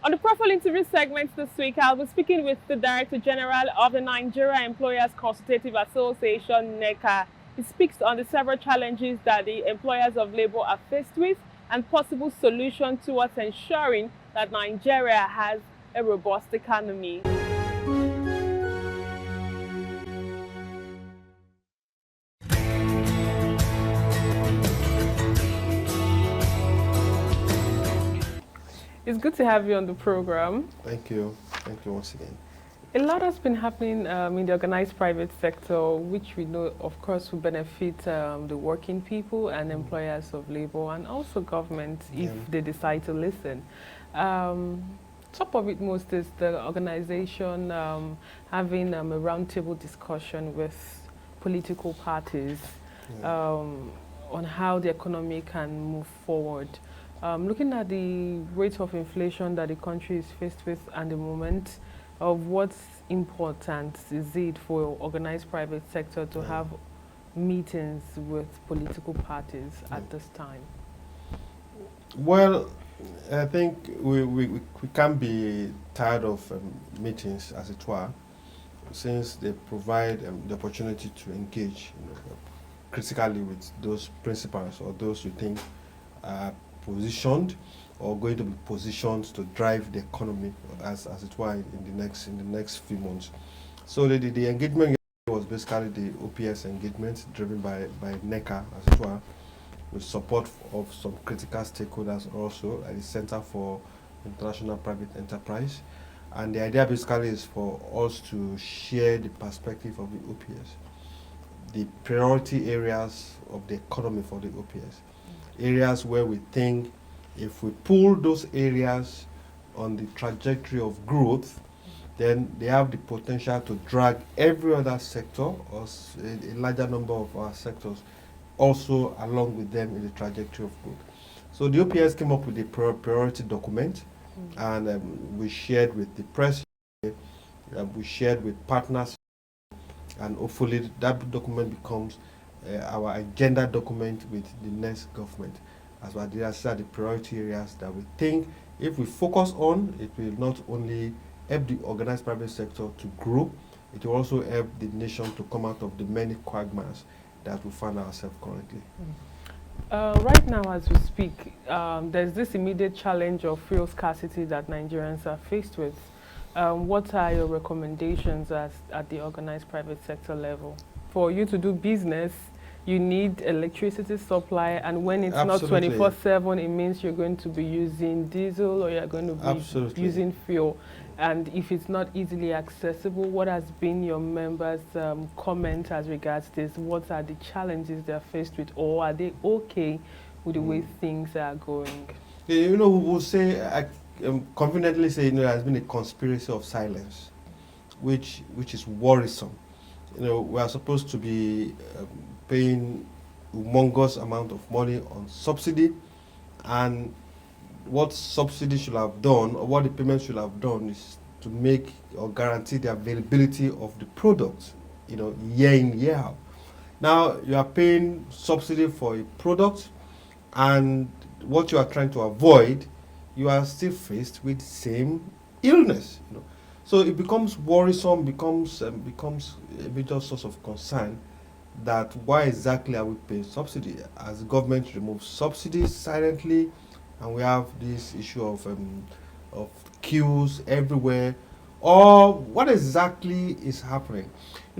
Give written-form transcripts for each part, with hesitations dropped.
On the profile interview segment this week, I'll be speaking with the Director General of the Nigeria Employers Consultative Association, NECA. He speaks on the several challenges that the employers of labor are faced with and possible solutions towards ensuring that Nigeria has a robust economy. It's good to have you on the program. Thank you. Thank you once again. A lot has been happening in the organized private sector, which we know, of course, will benefit the working people and employers of labor and also government if they decide to listen. Top of it most is the organization having a roundtable discussion with political parties on how the economy can move forward. Looking at the rate of inflation that the country is faced with at the moment, of what's important is it for organized private sector to have meetings with political parties at this time? Well, I think we can't be tired of meetings, as it were, since they provide the opportunity to engage critically with those principals or those you think are positioned or going to be positioned to drive the economy as it were in the next few months. So the engagement was basically the OPS engagement driven by NECA, as it were, with support of some critical stakeholders also, like the Center for International Private Enterprise. And the idea basically is for us to share the perspective of the OPS, the priority areas of the economy for the OPS, areas where we think if we pull those areas on the trajectory of growth, then they have the potential to drag every other sector or a larger number of our sectors also along with them in the trajectory of growth. So the OPS came up with a priority document, and we shared with the press, we shared with partners, and hopefully that document becomes our agenda document with the next government. As well, these are the priority areas that we think if we focus on, it will not only help the organized private sector to grow, it will also help the nation to come out of the many quagmires that we find ourselves currently. Right now, as we speak, there's this immediate challenge of fuel scarcity that Nigerians are faced with. What are your recommendations at the organized private sector level? For you to do business, you need electricity supply, and when it's Absolutely. not 24/7, it means you're going to be using diesel or you're going to be Absolutely. using fuel. And if it's not easily accessible, what has been your members' comment as regards this? What are the challenges they're faced with, or are they okay with the way things are going? We will say, I confidently say, there has been a conspiracy of silence, which is worrisome. We are supposed to be paying humongous amount of money on subsidy, and what subsidy should have done, or what the payment should have done, is to make or guarantee the availability of the product, year in, year out. Now you are paying subsidy for a product, and what you are trying to avoid, you are still faced with the same illness. So it becomes worrisome, becomes a major source of concern that why exactly are we paying subsidy? As the government removes subsidies silently, and we have this issue of queues everywhere, or what exactly is happening?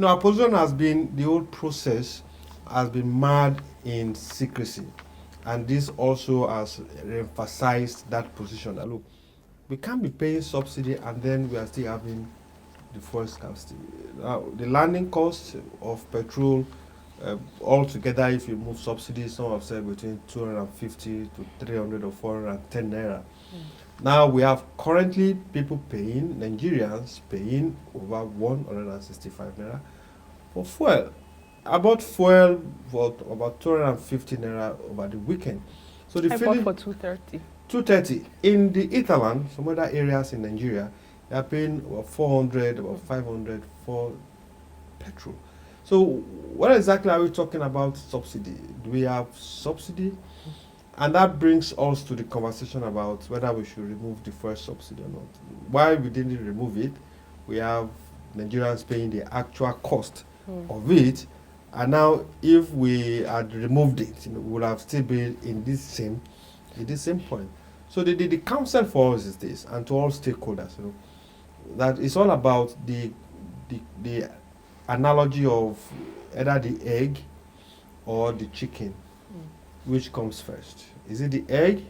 Our position has been, the whole process has been marred in secrecy, and this also has emphasized that position. That, look, we can't be paying subsidy and then we are still having the fuel scarcity. The landing cost of petrol altogether, if you move subsidies, some have said between 250 to 300 or 410 naira. Now we have currently people paying, Nigerians paying over 165 naira for fuel. About fuel for about 250 naira over the weekend. So the I bought for 230. 230 in the hinterland, some other areas in Nigeria, they are paying about 400, about 500 for petrol. So what exactly are we talking about subsidy? Do we have subsidy? And that brings us to the conversation about whether we should remove the fuel subsidy or not. Why we didn't remove it, we have Nigerians paying the actual cost of it. And now, if we had removed it, we would have still been in this same point. So the counsel for us is this, and to all stakeholders, that it's all about the analogy of either the egg or the chicken. Which comes first? Is it the egg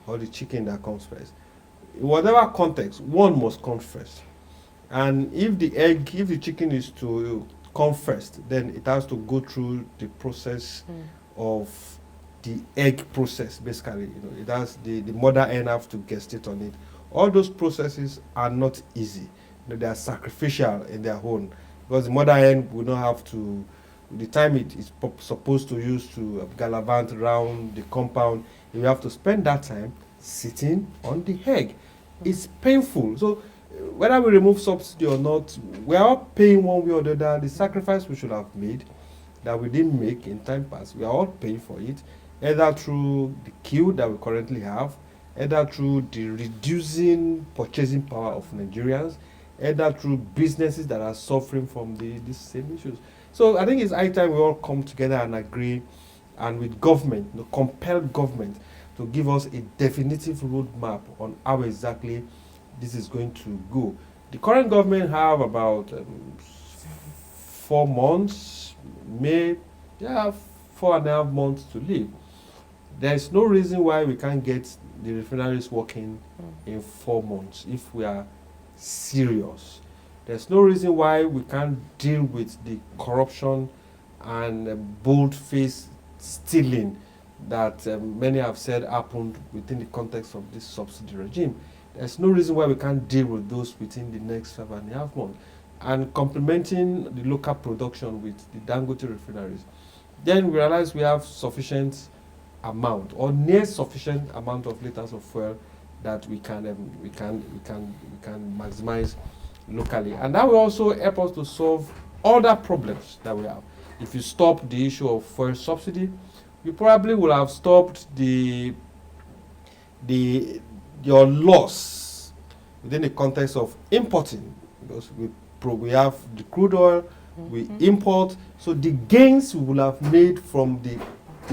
or the chicken that comes first? In whatever context, one must come first. And if the chicken is to come first, then it has to go through the process of the egg process, basically. It has the mother hen have to gestate on it. All those processes are not easy. They are sacrificial in their own, because the mother hen will not have to, the time it is supposed to use to gallivant around the compound, you have to spend that time sitting on the egg. It's painful. So whether we remove subsidy or not, we are all paying one way or the other. The sacrifice we should have made that we didn't make in time past, we are all paying for it, either through the queue that we currently have, either through the reducing purchasing power of Nigerians, either through businesses that are suffering from these same issues. So I think it's high time we all come together and agree, and with government, compel government to give us a definitive roadmap on how exactly this is going to go. The current government have about 4 months, 4.5 months to live. There is no reason why we can't get the refineries working in 4 months if we are serious. There's no reason why we can't deal with the corruption and bold-faced stealing that many have said happened within the context of this subsidy regime. There's no reason why we can't deal with those within the next 5.5 months. And complementing the local production with the Dangote refineries, then we realize we have sufficient amount or near sufficient amount of liters of fuel that we can maximize locally, and that will also help us to solve other problems that we have. If you stop the issue of fuel subsidy, you probably will have stopped your loss within the context of importing, because we have the crude oil, we import, so the gains we will have made from the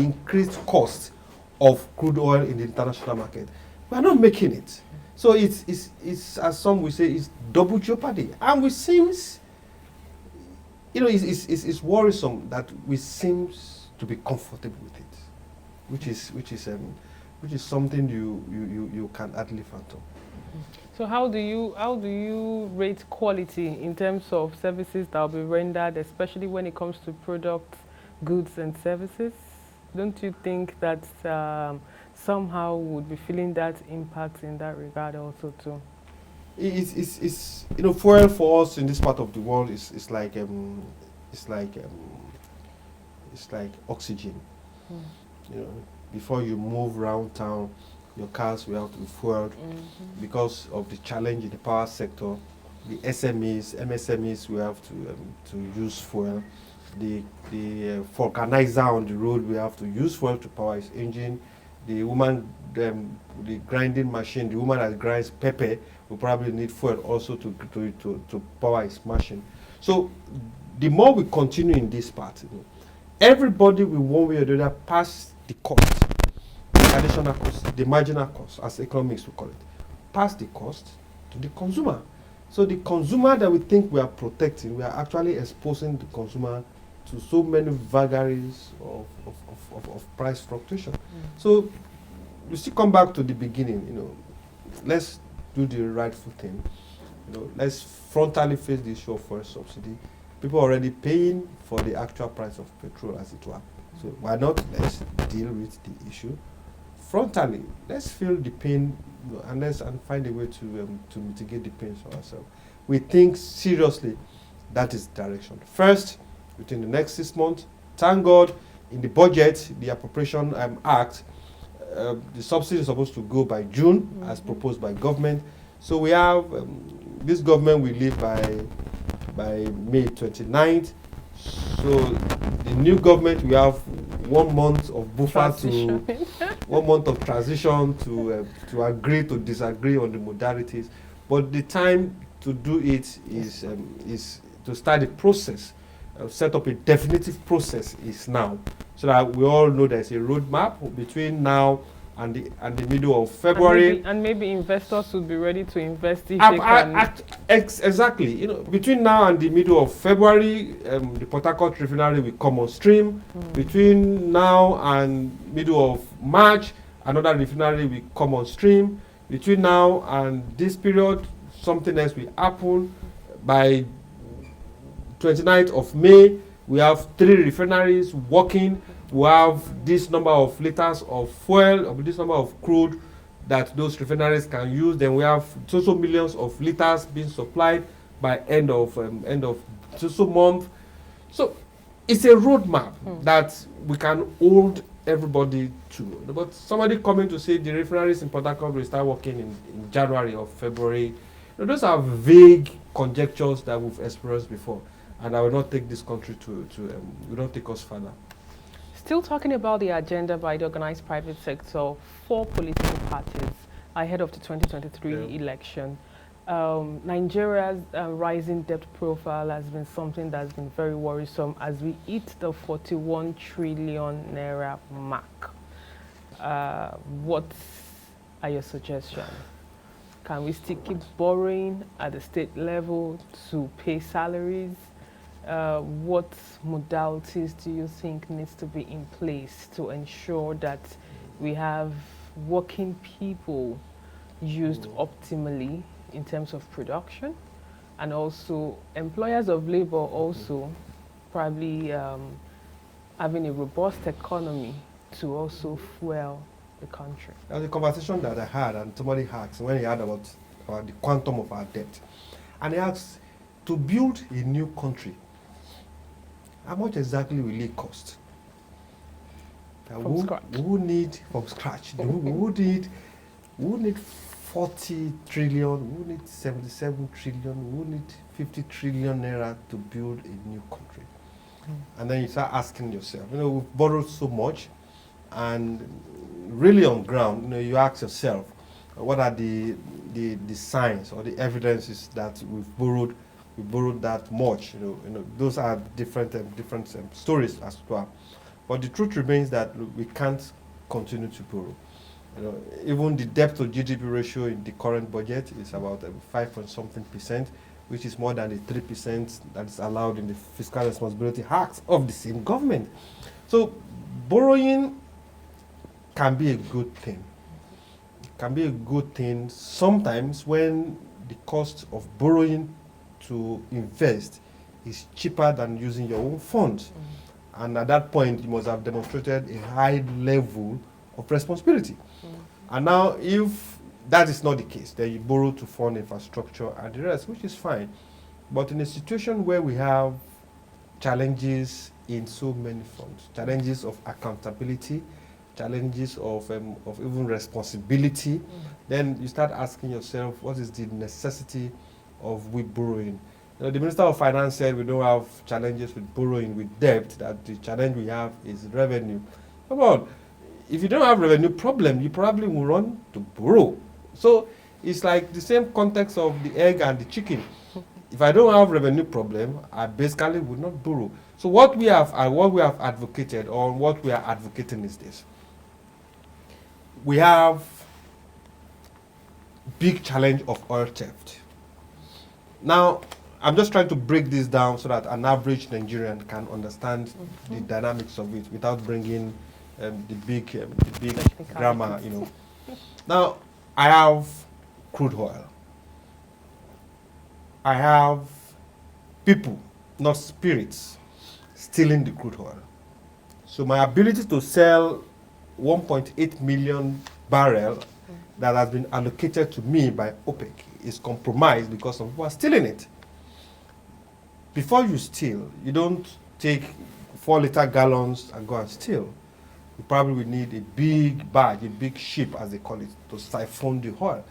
increased cost of crude oil in the international market, we are not making it. So it's as some will say, it's double jeopardy, and we seems, it's worrisome that we seems to be comfortable with it, which is something you can hardly fathom. So how do you rate quality in terms of services that will be rendered, especially when it comes to products, goods, and services? Don't you think that somehow would be feeling that impact in that regard also too? It's fuel for us in this part of the world is like oxygen. Before you move around town, your cars will have to be fueled because of the challenge in the power sector. The SMEs, MSMEs will have to use fuel. The vulcanizer on the road will have to use fuel to power its engine. The woman, the grinding machine, the woman that grinds pepper will probably need fuel also to power its machine. So the more we continue in this part, everybody will one way or the other pass the cost, the additional cost, the marginal cost, as economics will call it, pass the cost to the consumer. So the consumer that we think we are protecting, we are actually exposing the consumer to so many vagaries of price fluctuation. So you still come back to the beginning, let's do the rightful thing. Let's frontally face the issue of fuel subsidy. People are already paying for the actual price of petrol, as it were. So why not let's deal with the issue frontally? Let's feel the pain, and find a way to mitigate the pain for ourselves. We think seriously that is the direction. First, within the next 6 months, thank God, in the budget, the Appropriation Act, the subsidy is supposed to go by June, as proposed by government. So we have, this government will leave by May 29th. So the new government, we have 1 month of buffer to Transitioning. 1 month of transition to agree to disagree on the modalities. But the time to do it is to start the process, set up a definitive process is now, so that we all know there's a roadmap between now and the middle of February. And maybe investors would be ready to invest if they can. Exactly. You know, between now and the middle of February, the Port Harcourt refinery will come on stream. Between now and middle of March, another refinery will come on stream. Between now and this period, something else will happen. By 29th of May, we have 3 refineries working. We have this number of liters of fuel, or this number of crude that those refineries can use. Then we have so millions of liters being supplied by end of so month. So it's a roadmap that we can hold everybody to. But somebody coming to say the refineries in Port Harcourt will start working in January or February, those are vague conjectures that we've experienced before, and I will not take this country will not take us further. Still talking about the agenda by the organized private sector, 4 political parties ahead of the 2023 election. Nigeria's rising debt profile has been something that's been very worrisome as we hit the 41 trillion naira mark. What are your suggestions? Can we still keep borrowing at the state level to pay salaries? What modalities do you think needs to be in place to ensure that we have working people used optimally in terms of production, and also employers of labor also probably having a robust economy to also fuel the country? There was a conversation that I had, and somebody asked when he heard about the quantum of our debt, and he asked, to build a new country, how much exactly will it cost? From scratch. Who need from scratch? Who need 40 trillion? Who need 77 trillion? Who need 50 trillion naira to build a new country? And then you start asking yourself, we've borrowed so much, and really on ground, you ask yourself, what are the signs or the evidences that we've borrowed that much? Those are different stories as well. But the truth remains that we can't continue to borrow. Even the debt to GDP ratio in the current budget is about 5.something%, which is more than the 3% that is allowed in the Fiscal Responsibility Act of the same government. So borrowing can be a good thing. It can be a good thing sometimes when the cost of borrowing to invest is cheaper than using your own funds. And at that point, you must have demonstrated a high level of responsibility. And now, if that is not the case, then you borrow to fund infrastructure and the rest, which is fine. But in a situation where we have challenges in so many fronts, challenges of accountability, challenges of even responsibility, then you start asking yourself, what is the necessity of we borrowing? The Minister of Finance said we don't have challenges with borrowing, with debt, that the challenge we have is revenue. Come on, if you don't have revenue problem, you probably will run to borrow. So it's like the same context of the egg and the chicken. If I don't have revenue problem, I basically would not borrow. So what we have advocated, or what we are advocating, is this. We have big challenge of oil theft. Now, I'm just trying to break this down so that an average Nigerian can understand the dynamics of it without bringing the big grammar, Now, I have crude oil. I have people, not spirits, stealing the crude oil. So my ability to sell 1.8 million barrel that has been allocated to me by OPEC is compromised because some people are stealing it. Before you steal, you don't take 4-liter gallons and go and steal. You probably will need a big barge, a big ship, as they call it, to siphon the oil.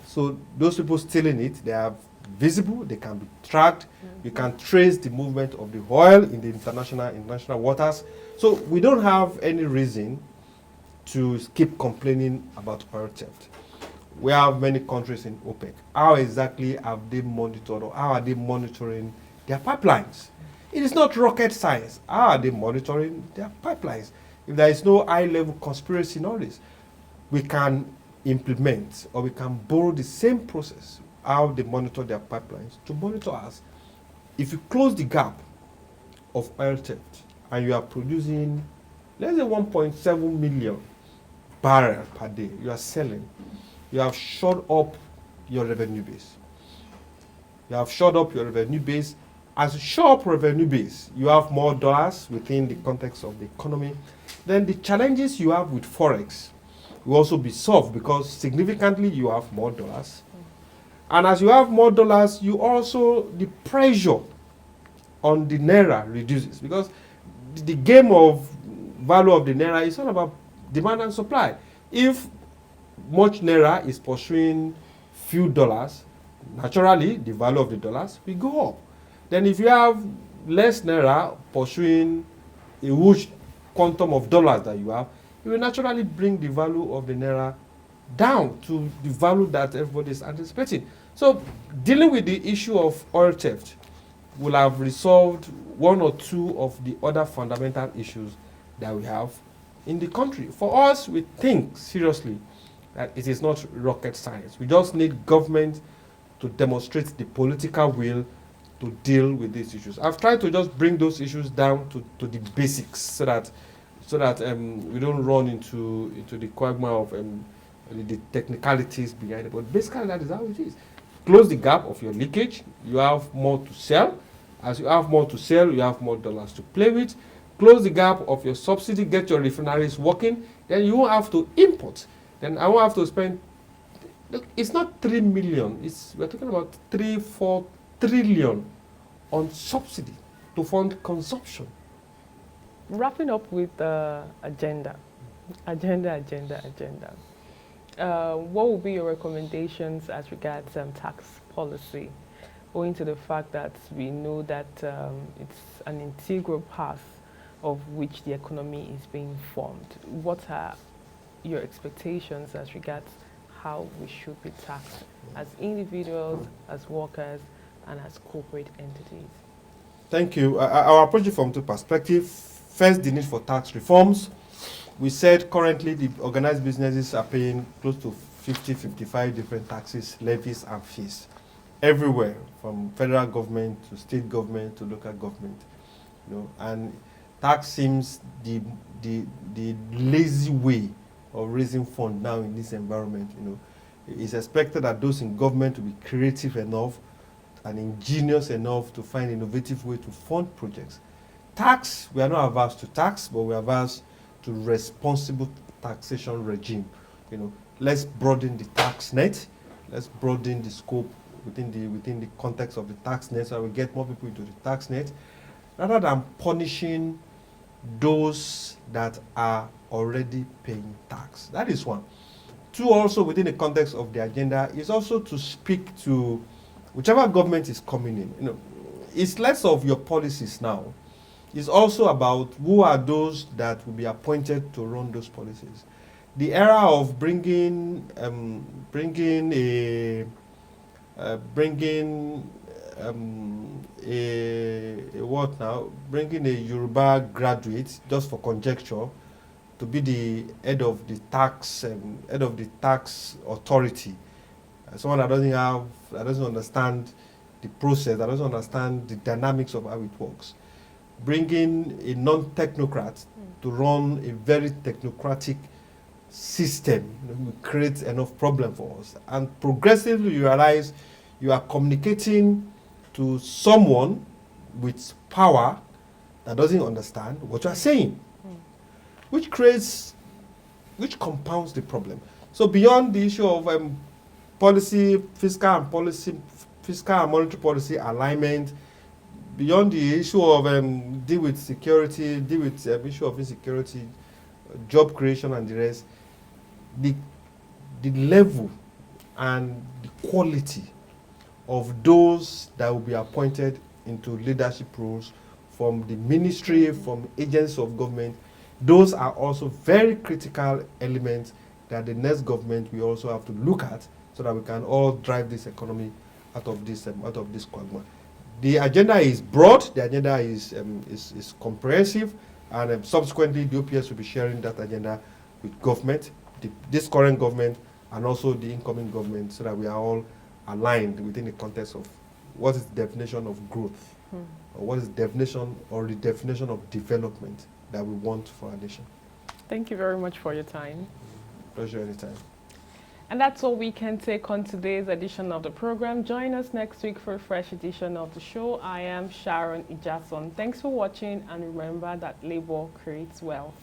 So those people stealing it, they have visible, they can be tracked. You can trace the movement of the oil in the international waters. So we don't have any reason to keep complaining about oil theft. We have many countries in OPEC. How exactly have they monitored, or how are they monitoring their pipelines? It is not rocket science. How are they monitoring their pipelines? If there is no high-level conspiracy in all this, we can implement, or we can borrow the same process, how they monitor their pipelines, to monitor us. If you close the gap of oil theft and you are producing, let's say 1.7 million barrels per day, you are selling, you have shot up your revenue base. You have shot up your revenue base. As you shot up revenue base, you have more dollars within the context of the economy. Then the challenges you have with Forex will also be solved, because significantly you have more dollars. And as you have more dollars, you also, the pressure on the Naira reduces, because the game of value of the Naira is all about demand and supply. If much Naira is pursuing few dollars, naturally the value of the dollars will go up. Then if you have less Naira pursuing a huge quantum of dollars that you have, it will naturally bring the value of the Naira down to the value that everybody is anticipating. So dealing with the issue of oil theft will have resolved one or two of the other fundamental issues that we have in the country. For us, we think seriously that it is not rocket science. We just need government to demonstrate the political will to deal with these issues. I've tried to just bring those issues down to the basics, so that we don't run into the quagmire of the technicalities behind it. But basically, that is how it is. Close the gap of your leakage, you have more to sell. As you have more to sell, you have more dollars to play with. Close the gap of your subsidy, get your refineries working, then you won't have to import. Then I won't have to spend. Look, it's not 3 million, we're talking about 3-4 trillion on subsidy to fund consumption. Wrapping up with agenda. What will be your recommendations as regards tax policy, owing to the fact that we know that it's an integral part of which the economy is being formed? What are your expectations as regards how we should be taxed as individuals, as workers, and as corporate entities? Thank you. I'll approach it from two perspectives. First, the need for tax reforms. We said currently the organized businesses are paying close to 55 different taxes, levies, and fees everywhere, from federal government to state government to local government. And tax seems the lazy way of raising funds now in this environment. It's expected that those in government will be creative enough and ingenious enough to find innovative way to fund projects. Tax, we are not averse to tax, but we are averse to responsible taxation regime. Let's broaden the tax net. Let's broaden the scope within the context of the tax net, so we get more people into the tax net, rather than punishing those that are already paying tax. That is one. Two, also within the context of the agenda, is also to speak to whichever government is coming in. It's less of your policies now. It's also about who are those that will be appointed to run those policies. The era of bringing a Yoruba graduate just for conjecture to be the head of the tax authority. Someone that doesn't understand the process, that doesn't understand the dynamics of how it works. Bringing a non-technocrat to run a very technocratic system will create enough problem for us. And progressively you realize you are communicating to someone with power that doesn't understand what you are saying, which compounds the problem. So beyond the issue of fiscal and monetary policy alignment, beyond the issue of deal with security, deal with issue of insecurity, job creation and the rest, the level and the quality of those that will be appointed into leadership roles from the ministry, from agents of government. Those are also very critical elements that the next government we also have to look at, so that we can all drive this economy out of this quagmire. The agenda is broad. The agenda is comprehensive, and subsequently the OPS will be sharing that agenda with government, this current government, and also the incoming government, so that we are all aligned within the context of what is the definition of growth, or what is the definition or the definition of development that we want for our nation. Thank you very much for your time. Pleasure anytime. And that's all we can take on today's edition of the program. Join us next week for a fresh edition of the show. I am Sharon Ijason. Thanks for watching, and remember that labor creates wealth.